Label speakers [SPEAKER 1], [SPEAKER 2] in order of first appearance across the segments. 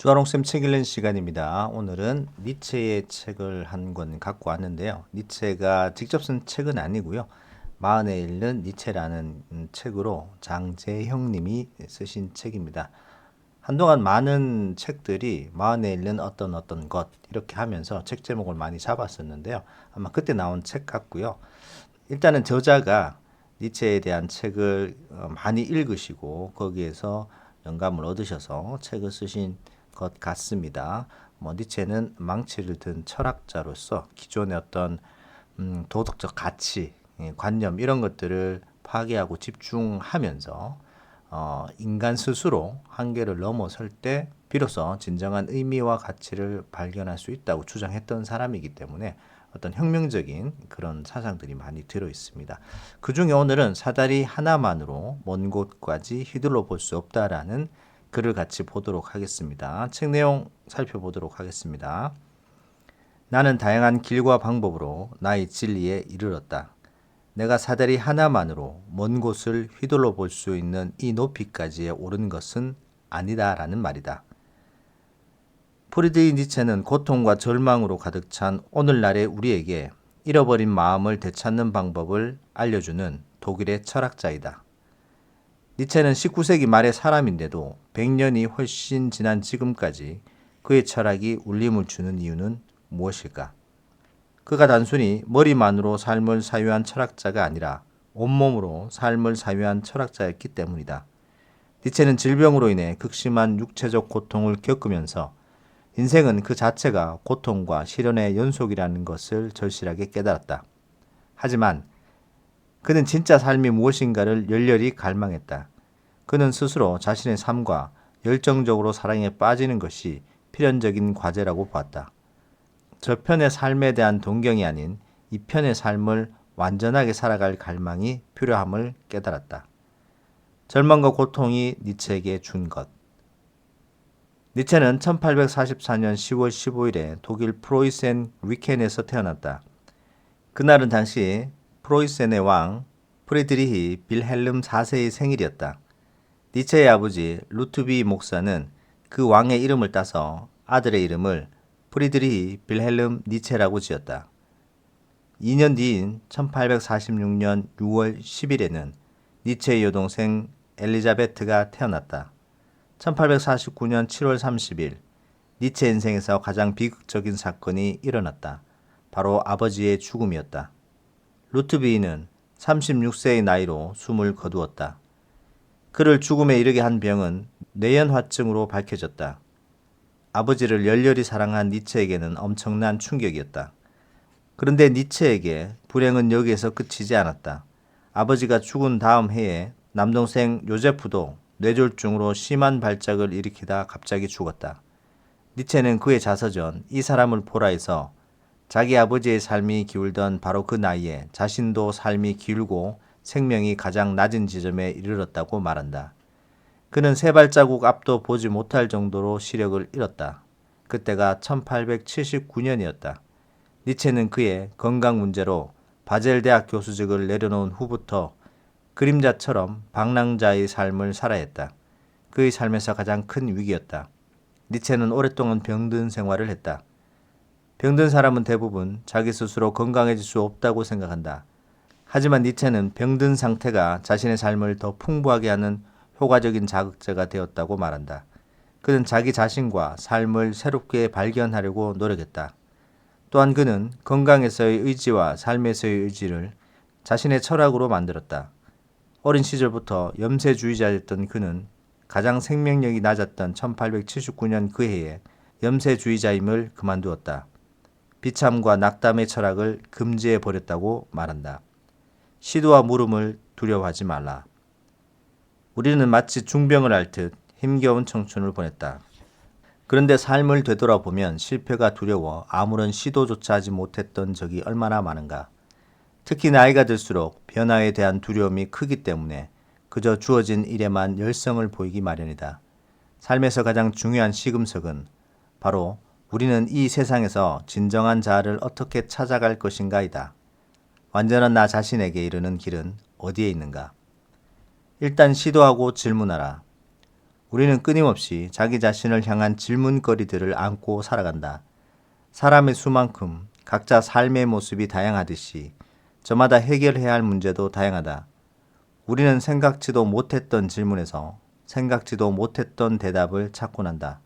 [SPEAKER 1] 주아롱쌤 책 읽는 시간입니다. 오늘은 니체의 책을 한 권 갖고 왔는데요. 니체가 직접 쓴 책은 아니고요. 마흔에 읽는 니체라는 책으로 장재형 님이 쓰신 책입니다. 한동안 많은 책들이 마흔에 읽는 어떤 것 이렇게 하면서 책 제목을 많이 잡았었는데요. 아마 그때 나온 책 같고요. 일단은 저자가 니체에 대한 책을 많이 읽으시고 거기에서 영감을 얻으셔서 책을 쓰신 것 같습니다. 니체는 망치를 든 철학자로서 기존의 어떤 도덕적 가치, 관념 이런 것들을 파괴하고 집중하면서 인간 스스로 한계를 넘어설 때 비로소 진정한 의미와 가치를 발견할 수 있다고 주장했던 사람이기 때문에 어떤 혁명적인 그런 사상들이 많이 들어 있습니다. 그 중에 오늘은 사다리 하나만으로 먼 곳까지 휘둘러 볼 수 없다라는 글을 같이 보도록 하겠습니다. 책 내용 살펴보도록 하겠습니다. 나는 다양한 길과 방법으로 나의 진리에 이르렀다. 내가 사다리 하나만으로 먼 곳을 휘둘러 볼 수 있는 이 높이까지에 오른 것은 아니다라는 말이다. 프리드리히 니체는 고통과 절망으로 가득 찬 오늘날의 우리에게 잃어버린 마음을 되찾는 방법을 알려주는 독일의 철학자이다. 니체는 19세기 말의 사람인데도 100년이 훨씬 지난 지금까지 그의 철학이 울림을 주는 이유는 무엇일까? 그가 단순히 머리만으로 삶을 사유한 철학자가 아니라 온몸으로 삶을 사유한 철학자였기 때문이다. 니체는 질병으로 인해 극심한 육체적 고통을 겪으면서 인생은 그 자체가 고통과 시련의 연속이라는 것을 절실하게 깨달았다. 하지만 그는 진짜 삶이 무엇인가를 열렬히 갈망했다. 그는 스스로 자신의 삶과 열정적으로 사랑에 빠지는 것이 필연적인 과제라고 보았다. 저편의 삶에 대한 동경이 아닌 이 편의 삶을 완전하게 살아갈 갈망이 필요함을 깨달았다. 절망과 고통이 니체에게 준 것. 니체는 1844년 10월 15일에 독일 프로이센 위켄에서 태어났다. 그날은 당시 프로이센의 왕 프리드리히 빌헬름 4세의 생일이었다. 니체의 아버지 루트비 목사는 그 왕의 이름을 따서 아들의 이름을 프리드리히 빌헬름 니체라고 지었다. 2년 뒤인 1846년 6월 10일에는 니체의 여동생 엘리자베트가 태어났다. 1849년 7월 30일 니체 인생에서 가장 비극적인 사건이 일어났다. 바로 아버지의 죽음이었다. 루트비히는 36세의 나이로 숨을 거두었다. 그를 죽음에 이르게 한 병은 뇌연화증으로 밝혀졌다. 아버지를 열렬히 사랑한 니체에게는 엄청난 충격이었다. 그런데 니체에게 불행은 여기에서 끝이지 않았다. 아버지가 죽은 다음 해에 남동생 요제프도 뇌졸중으로 심한 발작을 일으키다 갑자기 죽었다. 니체는 그의 자서전 이 사람을 보라에서 자기 아버지의 삶이 기울던 바로 그 나이에 자신도 삶이 기울고 생명이 가장 낮은 지점에 이르렀다고 말한다. 그는 세 발자국 앞도 보지 못할 정도로 시력을 잃었다. 그때가 1879년이었다. 니체는 그의 건강 문제로 바젤 대학 교수직을 내려놓은 후부터 그림자처럼 방랑자의 삶을 살아야 했다. 그의 삶에서 가장 큰 위기였다. 니체는 오랫동안 병든 생활을 했다. 병든 사람은 대부분 자기 스스로 건강해질 수 없다고 생각한다. 하지만 니체는 병든 상태가 자신의 삶을 더 풍부하게 하는 효과적인 자극제가 되었다고 말한다. 그는 자기 자신과 삶을 새롭게 발견하려고 노력했다. 또한 그는 건강에서의 의지와 삶에서의 의지를 자신의 철학으로 만들었다. 어린 시절부터 염세주의자였던 그는 가장 생명력이 낮았던 1879년 그 해에 염세주의자임을 그만두었다. 비참과 낙담의 철학을 금지해 버렸다고 말한다. 시도와 물음을 두려워하지 말라. 우리는 마치 중병을 앓듯 힘겨운 청춘을 보냈다. 그런데 삶을 되돌아보면 실패가 두려워 아무런 시도조차 하지 못했던 적이 얼마나 많은가. 특히 나이가 들수록 변화에 대한 두려움이 크기 때문에 그저 주어진 일에만 열성을 보이기 마련이다. 삶에서 가장 중요한 시금석은 바로 우리는 이 세상에서 진정한 자아를 어떻게 찾아갈 것인가이다. 완전한 나 자신에게 이르는 길은 어디에 있는가? 일단 시도하고 질문하라. 우리는 끊임없이 자기 자신을 향한 질문거리들을 안고 살아간다. 사람의 수만큼 각자 삶의 모습이 다양하듯이 저마다 해결해야 할 문제도 다양하다. 우리는 생각지도 못했던 질문에서 생각지도 못했던 대답을 찾곤 한다.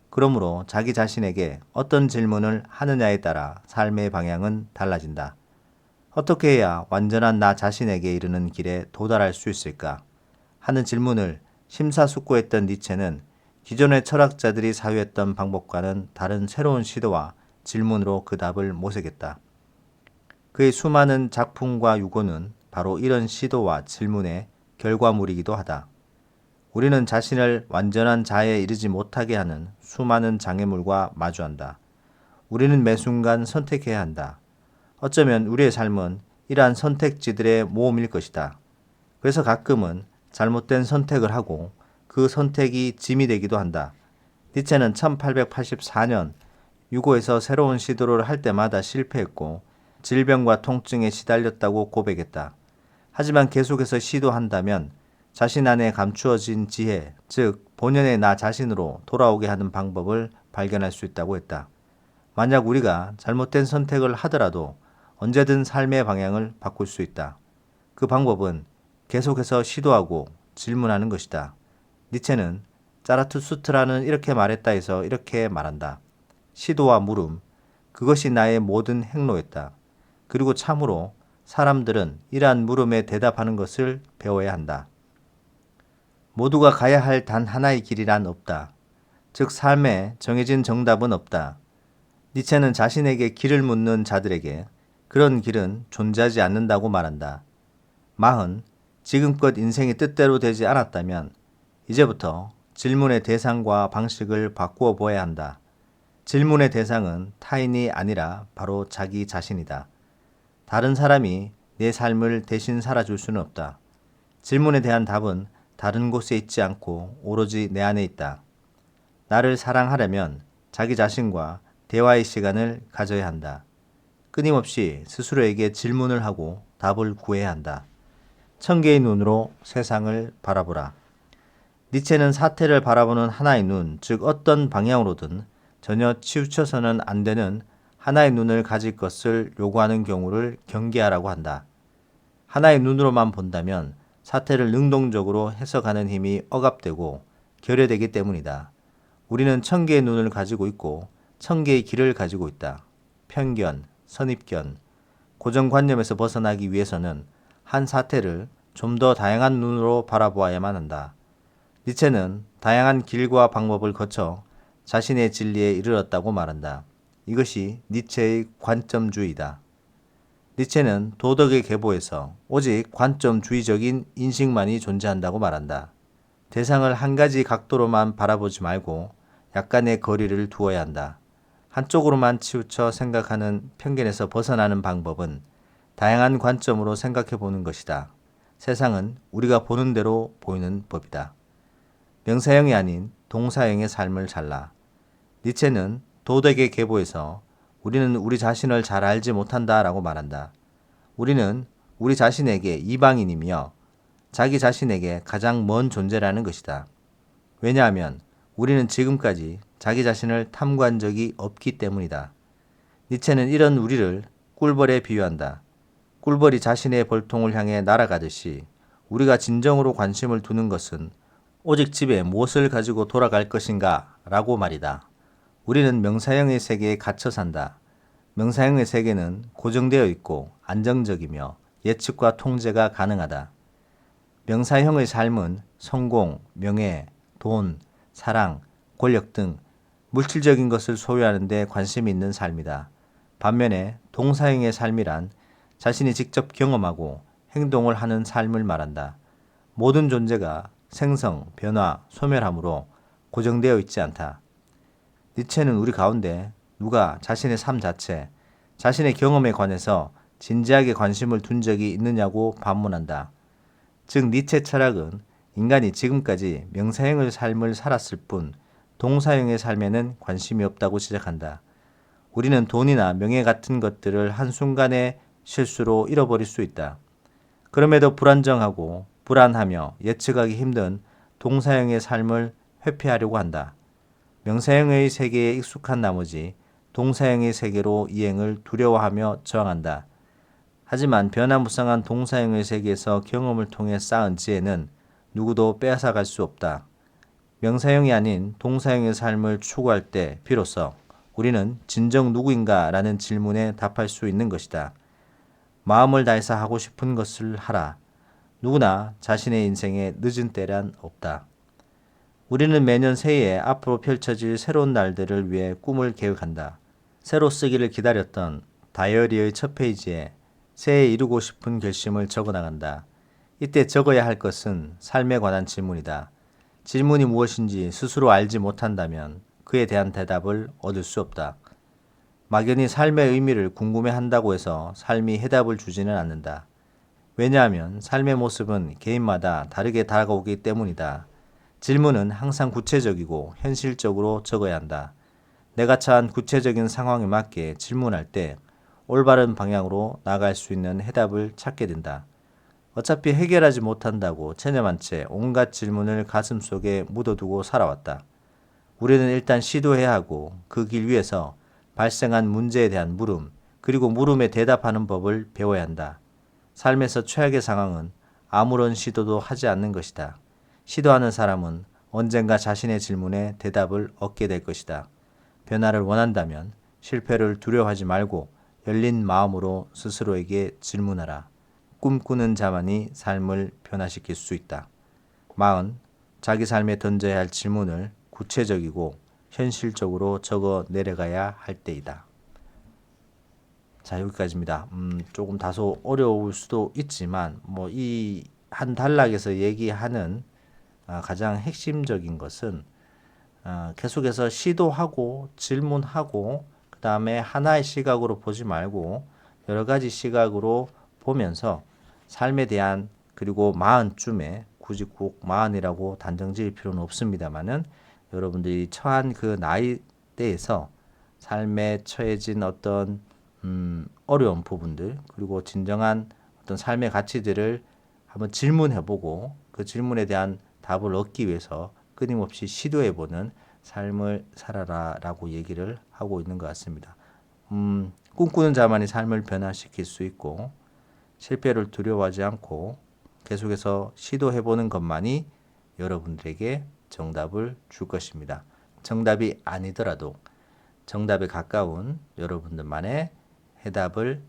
[SPEAKER 1] 그러므로 자기 자신에게 어떤 질문을 하느냐에 따라 삶의 방향은 달라진다. 어떻게 해야 완전한 나 자신에게 이르는 길에 도달할 수 있을까? 하는 질문을 심사숙고했던 니체는 기존의 철학자들이 사유했던 방법과는 다른 새로운 시도와 질문으로 그 답을 모색했다. 그의 수많은 작품과 유고는 바로 이런 시도와 질문의 결과물이기도 하다. 우리는 자신을 완전한 자에 이르지 못하게 하는 수많은 장애물과 마주한다. 우리는 매 순간 선택해야 한다. 어쩌면 우리의 삶은 이러한 선택지들의 모험일 것이다. 그래서 가끔은 잘못된 선택을 하고 그 선택이 짐이 되기도 한다. 니체는 1884년 유고에서 새로운 시도를 할 때마다 실패했고 질병과 통증에 시달렸다고 고백했다. 하지만 계속해서 시도한다면 자신 안에 감추어진 지혜, 즉 본연의 나 자신으로 돌아오게 하는 방법을 발견할 수 있다고 했다. 만약 우리가 잘못된 선택을 하더라도 언제든 삶의 방향을 바꿀 수 있다. 그 방법은 계속해서 시도하고 질문하는 것이다. 니체는 자라투스트라는 이렇게 말했다 해서 이렇게 말한다. 시도와 물음, 그것이 나의 모든 행로였다. 그리고 참으로 사람들은 이러한 물음에 대답하는 것을 배워야 한다. 모두가 가야 할 단 하나의 길이란 없다. 즉 삶에 정해진 정답은 없다. 니체는 자신에게 길을 묻는 자들에게 그런 길은 존재하지 않는다고 말한다. 마흔, 지금껏 인생이 뜻대로 되지 않았다면 이제부터 질문의 대상과 방식을 바꾸어 보아야 한다. 질문의 대상은 타인이 아니라 바로 자기 자신이다. 다른 사람이 내 삶을 대신 살아줄 수는 없다. 질문에 대한 답은 다른 곳에 있지 않고 오로지 내 안에 있다. 나를 사랑하려면 자기 자신과 대화의 시간을 가져야 한다. 끊임없이 스스로에게 질문을 하고 답을 구해야 한다. 천개의 눈으로 세상을 바라보라. 니체는 사태를 바라보는 하나의 눈, 즉 어떤 방향으로든 전혀 치우쳐서는 안 되는 하나의 눈을 가질 것을 요구하는 경우를 경계하라고 한다. 하나의 눈으로만 본다면 사태를 능동적으로 해석하는 힘이 억압되고 결여되기 때문이다. 우리는 천개의 눈을 가지고 있고 천개의 길을 가지고 있다. 편견, 선입견, 고정관념에서 벗어나기 위해서는 한 사태를 좀 더 다양한 눈으로 바라보아야만 한다. 니체는 다양한 길과 방법을 거쳐 자신의 진리에 이르렀다고 말한다. 이것이 니체의 관점주의다. 니체는 도덕의 계보에서 오직 관점주의적인 인식만이 존재한다고 말한다. 대상을 한 가지 각도로만 바라보지 말고 약간의 거리를 두어야 한다. 한쪽으로만 치우쳐 생각하는 편견에서 벗어나는 방법은 다양한 관점으로 생각해 보는 것이다. 세상은 우리가 보는 대로 보이는 법이다. 명사형이 아닌 동사형의 삶을 잘라. 니체는 도덕의 계보에서 우리는 우리 자신을 잘 알지 못한다라고 말한다. 우리는 우리 자신에게 이방인이며 자기 자신에게 가장 먼 존재라는 것이다. 왜냐하면 우리는 지금까지 자기 자신을 탐구한 적이 없기 때문이다. 니체는 이런 우리를 꿀벌에 비유한다. 꿀벌이 자신의 벌통을 향해 날아가듯이 우리가 진정으로 관심을 두는 것은 오직 집에 무엇을 가지고 돌아갈 것인가 라고 말이다. 우리는 명사형의 세계에 갇혀 산다. 명사형의 세계는 고정되어 있고 안정적이며 예측과 통제가 가능하다. 명사형의 삶은 성공, 명예, 돈, 사랑, 권력 등 물질적인 것을 소유하는 데 관심이 있는 삶이다. 반면에 동사형의 삶이란 자신이 직접 경험하고 행동을 하는 삶을 말한다. 모든 존재가 생성, 변화, 소멸함으로 고정되어 있지 않다. 니체는 우리 가운데 누가 자신의 삶 자체, 자신의 경험에 관해서 진지하게 관심을 둔 적이 있느냐고 반문한다. 즉 니체 철학은 인간이 지금까지 명사형의 삶을 살았을 뿐 동사형의 삶에는 관심이 없다고 지적한다. 우리는 돈이나 명예 같은 것들을 한순간의 실수로 잃어버릴 수 있다. 그럼에도 불안정하고 불안하며 예측하기 힘든 동사형의 삶을 회피하려고 한다. 명사형의 세계에 익숙한 나머지 동사형의 세계로 이행을 두려워하며 저항한다. 하지만 변화무쌍한 동사형의 세계에서 경험을 통해 쌓은 지혜는 누구도 빼앗아갈 수 없다. 명사형이 아닌 동사형의 삶을 추구할 때 비로소 우리는 진정 누구인가 라는 질문에 답할 수 있는 것이다. 마음을 다해서 하고 싶은 것을 하라. 누구나 자신의 인생에 늦은 때란 없다. 우리는 매년 새해에 앞으로 펼쳐질 새로운 날들을 위해 꿈을 계획한다. 새로 쓰기를 기다렸던 다이어리의 첫 페이지에 새해 이루고 싶은 결심을 적어나간다. 이때 적어야 할 것은 삶에 관한 질문이다. 질문이 무엇인지 스스로 알지 못한다면 그에 대한 대답을 얻을 수 없다. 막연히 삶의 의미를 궁금해한다고 해서 삶이 해답을 주지는 않는다. 왜냐하면 삶의 모습은 개인마다 다르게 다가오기 때문이다. 질문은 항상 구체적이고 현실적으로 적어야 한다. 내가 처한 구체적인 상황에 맞게 질문할 때 올바른 방향으로 나갈 수 있는 해답을 찾게 된다. 어차피 해결하지 못한다고 체념한 채 온갖 질문을 가슴속에 묻어두고 살아왔다. 우리는 일단 시도해야 하고 그 길 위에서 발생한 문제에 대한 물음, 그리고 물음에 대답하는 법을 배워야 한다. 삶에서 최악의 상황은 아무런 시도도 하지 않는 것이다. 시도하는 사람은 언젠가 자신의 질문에 대답을 얻게 될 것이다. 변화를 원한다면 실패를 두려워하지 말고 열린 마음으로 스스로에게 질문하라. 꿈꾸는 자만이 삶을 변화시킬 수 있다. 40. 자기 삶에 던져야 할 질문을 구체적이고 현실적으로 적어 내려가야 할 때이다. 자, 여기까지입니다. 조금 다소 어려울 수도 있지만 이 한 단락에서 얘기하는 가장 핵심적인 것은 계속해서 시도하고 질문하고 그 다음에 하나의 시각으로 보지 말고 여러 가지 시각으로 보면서 삶에 대한, 그리고 40쯤에 굳이 꼭 40이라고 단정 지을 필요는 없습니다만은 여러분들이 처한 그 나이대에서 삶에 처해진 어떤 어려운 부분들, 그리고 진정한 어떤 삶의 가치들을 한번 질문해보고 그 질문에 대한 답을 얻기 위해서 끊임없이 시도해보는 삶을 살아라 라고 얘기를 하고 있는 것 같습니다. 꿈꾸는 자만이 삶을 변화시킬 수 있고 실패를 두려워하지 않고 계속해서 시도해보는 것만이 여러분들에게 정답을 줄 것입니다. 정답이 아니더라도 정답에 가까운 여러분들만의 해답을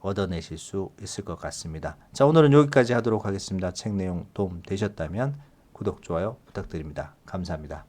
[SPEAKER 1] 얻어내실 수 있을 것 같습니다. 자, 오늘은 여기까지 하도록 하겠습니다. 책 내용 도움 되셨다면 구독, 좋아요 부탁드립니다. 감사합니다.